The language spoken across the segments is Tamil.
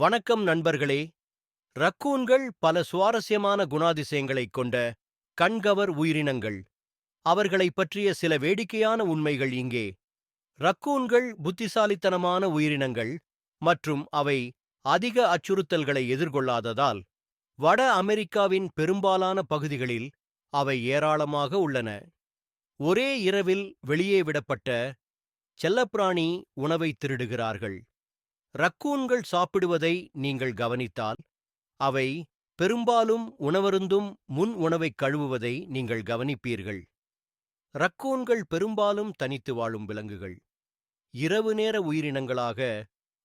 வணக்கம் நண்பர்களே. ரக்கூன்கள் பல சுவாரஸ்யமான குணாதிசயங்களைக் கொண்ட கண்கவர் உயிரினங்கள். அவர்களைப் பற்றிய சில வேடிக்கையான உண்மைகள் இங்கே. ரக்கூன்கள் புத்திசாலித்தனமான உயிரினங்கள் மற்றும் அவை அதிக அச்சுறுத்தல்களை எதிர்கொள்ளாததால் வட அமெரிக்காவின் பெரும்பாலான பகுதிகளில் அவை ஏராளமாக உள்ளன. ஒரே இரவில் வெளியே விடப்பட்ட செல்லப்பிராணி உணவை திருடுகிறார்கள். ரக்கூன்கள் சாப்பிடுவதை நீங்கள் கவனித்தால், அவை பெரும்பாலும் உணவருந்தும் முன் உணவைக் கழுவுவதை நீங்கள் கவனிப்பீர்கள். ரக்கூன்கள் பெரும்பாலும் தனித்து வாழும் விலங்குகள். இரவு நேர உயிரினங்களாக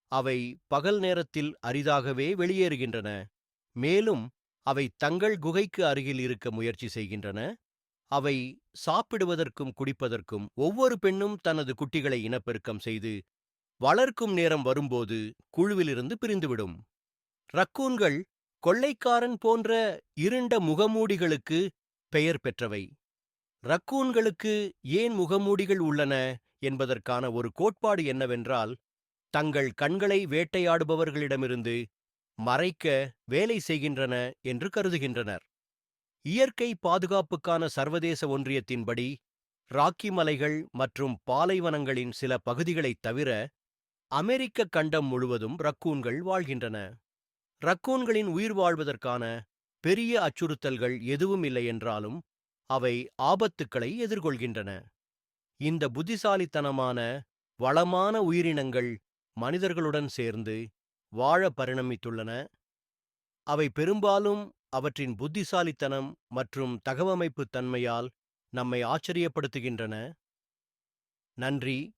அவை பகல் நேரத்தில் அரிதாகவே வெளியேறுகின்றன, மேலும் அவை தங்கள் குகைக்கு அருகில் இருக்க முயற்சி செய்கின்றன. அவை சாப்பிடுவதற்கும் குடிப்பதற்கும் ஒவ்வொரு பெண்ணும் தனது குட்டிகளை இனப்பெருக்கம் செய்து வளர்க்கும் நேரம் வரும்போது குழுவிலிருந்து பிரிந்துவிடும். ரக்கூன்கள் கொள்ளைக்காரன் போன்ற இருண்ட முகமூடிகளுக்கு பெயர் பெற்றவை. ரக்கூன்களுக்கு ஏன் முகமூடிகள் உள்ளன என்பதற்கான ஒரு கோட்பாடு என்னவென்றால், தங்கள் கண்களை வேட்டையாடுபவர்களிடமிருந்து மறைக்க வேலை செய்கின்றன என்று கருதுகின்றனர். இயற்கை பாதுகாப்புக்கான சர்வதேச ஒன்றியத்தின்படி, ராக்கி மலைகள் மற்றும் பாலைவனங்களின் சில பகுதிகளைத் தவிர அமெரிக்க கண்டம் முழுவதும் ரக்கூன்கள் வாழ்கின்றன. ரக்கூன்களின் உயிர் வாழ்வதற்கான பெரிய அச்சுறுத்தல்கள் எதுவும் இல்லை என்றாலும் அவை ஆபத்துக்களை எதிர்கொள்கின்றன. இந்த புத்திசாலித்தனமான வளமான உயிரினங்கள் மனிதர்களுடன் சேர்ந்து வாழ பரிணமித்துள்ளன. அவை பெரும்பாலும் அவற்றின் புத்திசாலித்தனம் மற்றும் தகவமைப்பு தன்மையால் நம்மை ஆச்சரியப்படுத்துகின்றன. நன்றி.